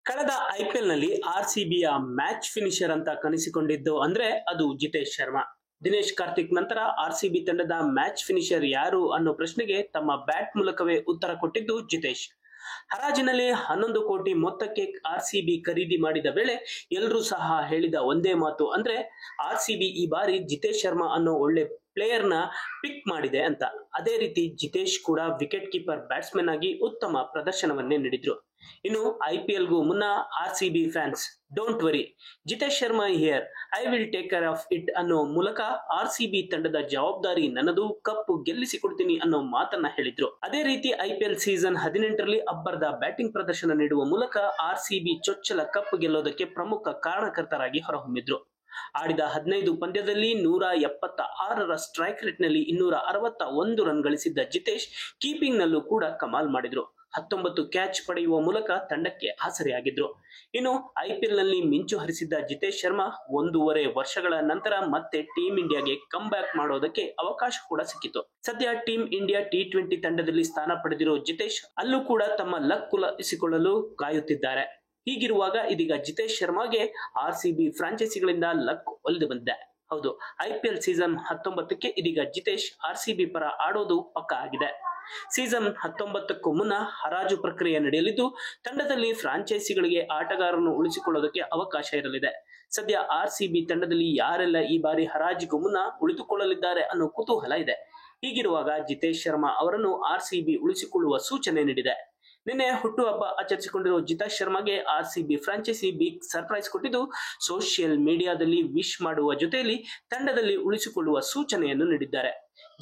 ಕಳೆದ ಐಪಿಎಲ್ ನಲ್ಲಿ ಆರ್ಸಿಬಿಯ match finisher ಅಂತ ಕನಿಸಿಕೊಂಡಿದ್ದು ಅಂದ್ರೆ ಅದು ಜಿತೇಶ್ ಶರ್ಮಾ. ದಿನೇಶ್ ಕಾರ್ತಿಕ್ ನಂತರ ಆರ್ಸಿಬಿ ತಂಡದ ಮ್ಯಾಚ್ ಫಿನಿಷರ್ ಯಾರು ಅನ್ನೋ ಪ್ರಶ್ನೆಗೆ ತಮ್ಮ ಬ್ಯಾಟ್ ಮೂಲಕವೇ ಉತ್ತರ ಕೊಟ್ಟಿದ್ದು ಜಿತೇಶ್. ಹರಾಜಿನಲ್ಲಿ 11 ಕೋಟಿ ಮೊತ್ತಕ್ಕೆ ಆರ್ಸಿಬಿ ಖರೀದಿ ಮಾಡಿದ ವೇಳೆ ಎಲ್ಲರೂ ಸಹ ಹೇಳಿದ ಒಂದೇ ಮಾತು ಅಂದ್ರೆ ಆರ್ಸಿಬಿ ಈ ಬಾರಿ ಜಿತೇಶ್ ಶರ್ಮಾ ಅನ್ನೋ ಒಳ್ಳೆ ಪ್ಲೇಯರ್ ನ ಪಿಕ್ ಮಾಡಿದೆ ಅಂತ. ಅದೇ ರೀತಿ ಜಿತೇಶ್ ಕೂಡ ವಿಕೆಟ್ ಕೀಪರ್ ಬ್ಯಾಟ್ಸ್ಮನ್ ಆಗಿ ಉತ್ತಮ ಪ್ರದರ್ಶನವನ್ನೇ ನೀಡಿದ್ರು. ಇನ್ನು ಐಪಿಎಲ್ ಗೂ ಮುನ್ನ RCB fans don't worry, Jitesh Sharma here, I will take care of it ಅನ್ನೋ ಮೂಲಕ ಆರ್ಸಿಬಿ ತಂಡದ ಜವಾಬ್ದಾರಿ ನನ್ನದು, ಕಪ್ ಗೆಲ್ಲಿಸಿಕೊಡ್ತೀನಿ ಅನ್ನೋ ಮಾತನ್ನ ಹೇಳಿದ್ರು. ಅದೇ ರೀತಿ ಐಪಿಎಲ್ ಸೀಸನ್ 18ರಲ್ಲಿ ಅಬ್ಬರದ ಬ್ಯಾಟಿಂಗ್ ಪ್ರದರ್ಶನ ನೀಡುವ ಮೂಲಕ ಆರ್ಸಿಬಿ ಚೊಚ್ಚಲ ಕಪ್ ಗೆಲ್ಲೋದಕ್ಕೆ ಪ್ರಮುಖ ಕಾರಣಕರ್ತರಾಗಿ ಹೊರಹೊಮ್ಮಿದ್ರು. ಆಡಿದ 15 ಪಂದ್ಯದಲ್ಲಿ 176ರ ಸ್ಟ್ರೈಕ್ ರೇಟ್ ನಲ್ಲಿ 261 ರನ್ ಗಳಿಸಿದ್ದ ಜಿತೇಶ್ ಕೀಪಿಂಗ್ ನಲ್ಲೂ ಕೂಡ ಕಮಾಲ್ ಮಾಡಿದ್ರು. 19 ಕ್ಯಾಚ್ ಪಡೆಯುವ ಮೂಲಕ ತಂಡಕ್ಕೆ ಆಸರೆಯಾಗಿದ್ರು. ಇನ್ನು ಐಪಿಎಲ್ ನಲ್ಲಿ ಮಿಂಚು ಹರಿಸಿದ್ದ ಜಿತೇಶ್ ಶರ್ಮಾ 1.5 ವರ್ಷಗಳ ನಂತರ ಮತ್ತೆ ಟೀಂ ಇಂಡಿಯಾಗೆ ಕಮ್ ಬ್ಯಾಕ್ ಮಾಡೋದಕ್ಕೆ ಅವಕಾಶ ಕೂಡ ಸಿಕ್ಕಿತು. ಸದ್ಯ ಟೀಂ ಇಂಡಿಯಾ T20 ತಂಡದಲ್ಲಿ ಸ್ಥಾನ ಪಡೆದಿರೋ ಜಿತೇಶ್ ಅಲ್ಲೂ ಕೂಡ ತಮ್ಮ ಲಕ್ ಕುಲಿಸಿಕೊಳ್ಳಲು ಕಾಯುತ್ತಿದ್ದಾರೆ. ಹೀಗಿರುವಾಗ ಇದೀಗ ಜಿತೇಶ್ ಶರ್ಮಾಗೆ ಆರ್ಸಿಬಿ ಫ್ರಾಂಚೈಸಿಗಳಿಂದ ಲಕ್ ಒಲಿದು ಬಂದಿದೆ. ಹೌದು, ಐಪಿಎಲ್ ಸೀಸನ್ 19ಕ್ಕೆ ಇದೀಗ ಜಿತೇಶ್ ಆರ್ಸಿಬಿ ಪರ ಆಡೋದು ಪಕ್ಕಾ ಆಗಿದೆ. ಸೀಸನ್ 19ಕ್ಕೂ ಮುನ್ನ ಹರಾಜು ಪ್ರಕ್ರಿಯೆ ನಡೆಯಲಿದ್ದು ತಂಡದಲ್ಲಿ ಫ್ರಾಂಚೈಸಿಗಳಿಗೆ ಆಟಗಾರರನ್ನು ಉಳಿಸಿಕೊಳ್ಳೋದಕ್ಕೆ ಅವಕಾಶ ಇರಲಿದೆ. ಸದ್ಯ ಆರ್ಸಿಬಿ ತಂಡದಲ್ಲಿ ಯಾರೆಲ್ಲ ಈ ಬಾರಿ ಹರಾಜಿಗೂ ಮುನ್ನ ಉಳಿದುಕೊಳ್ಳಲಿದ್ದಾರೆ ಅನ್ನೋ ಕುತೂಹಲ ಇದೆ. ಹೀಗಿರುವಾಗ ಜಿತೇಶ್ ಶರ್ಮಾ ಅವರನ್ನು ಆರ್ಸಿಬಿ ಉಳಿಸಿಕೊಳ್ಳುವ ಸೂಚನೆ ನೀಡಿದೆ. ನಿನ್ನೆ ಹುಟ್ಟುಹಬ್ಬ ಆಚರಿಸಿಕೊಂಡಿರೋ ಜಿತೇಶ್ ಶರ್ಮಾಗೆ ಆರ್ಸಿಬಿ ಫ್ರಾಂಚೈಸಿ ಬಿಗ್ ಸರ್ಪ್ರೈಸ್ ಕೊಟ್ಟಿದ್ದು ಸೋಷಿಯಲ್ ಮೀಡಿಯಾದಲ್ಲಿ ವಿಶ್ ಮಾಡುವ ಜೊತೆಯಲ್ಲಿ ತಂಡದಲ್ಲಿ ಉಳಿಸಿಕೊಳ್ಳುವ ಸೂಚನೆಯನ್ನು ನೀಡಿದ್ದಾರೆ.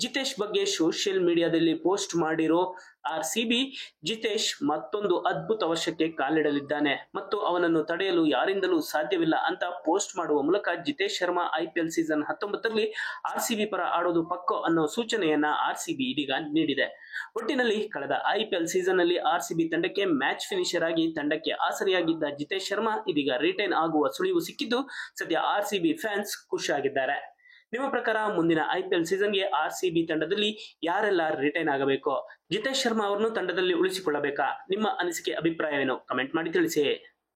ಜಿತೇಶ್ ಬಗ್ಗೆ ಸೋಷಿಯಲ್ ಮೀಡಿಯಾದಲ್ಲಿ ಪೋಸ್ಟ್ ಮಾಡಿರೋ ಆರ್ಸಿಬಿ, ಜಿತೇಶ್ ಮತ್ತೊಂದು ಅದ್ಭುತ ವರ್ಷಕ್ಕೆ ಕಾಲಿಡಲಿದ್ದಾನೆ ಮತ್ತು ಅವನನ್ನು ತಡೆಯಲು ಯಾರಿಂದಲೂ ಸಾಧ್ಯವಿಲ್ಲ ಅಂತ ಪೋಸ್ಟ್ ಮಾಡುವ ಮೂಲಕ ಜಿತೇಶ್ ಶರ್ಮಾ ಐಪಿಎಲ್ ಸೀಸನ್ 19ರಲ್ಲಿ ಆರ್ಸಿಬಿ ಪರ ಆಡೋದು ಪಕ್ಕೋ ಅನ್ನೋ ಸೂಚನೆಯನ್ನ ಆರ್ಸಿಬಿ ಇದೀಗ ನೀಡಿದೆ. ಒಟ್ಟಿನಲ್ಲಿ ಕಳೆದ ಐಪಿಎಲ್ ಸೀಸನ್ ನಲ್ಲಿ ಆರ್ಸಿಬಿ ತಂಡಕ್ಕೆ ಮ್ಯಾಚ್ ಫಿನಿಷರ್ ಆಗಿ ತಂಡಕ್ಕೆ ಆಸರೆಯಾಗಿದ್ದ ಜಿತೇಶ್ ಶರ್ಮಾ ಇದೀಗ ರಿಟೈನ್ ಆಗುವ ಸುಳಿವು ಸಿಕ್ಕಿದ್ದು ಸದ್ಯ ಆರ್ಸಿಬಿ ಫ್ಯಾನ್ಸ್ ಖುಷಿಯಾಗಿದ್ದಾರೆ. ನಿಮ್ಮ ಪ್ರಕಾರ ಮುಂದಿನ ಐಪಿಎಲ್ ಸೀಸನ್ಗೆ ಆರ್ಸಿಬಿ ತಂಡದಲ್ಲಿ ಯಾರೆಲ್ಲ ರಿಟೈನ್ ಆಗಬೇಕು? ಜಿತೇಶ್ ಶರ್ಮಾ ಅವರನ್ನು ತಂಡದಲ್ಲಿ ಉಳಿಸಿಕೊಳ್ಳಬೇಕಾ? ನಿಮ್ಮ ಅನಿಸಿಕೆ ಅಭಿಪ್ರಾಯವೇನು? ಕಮೆಂಟ್ ಮಾಡಿ ತಿಳಿಸಿ.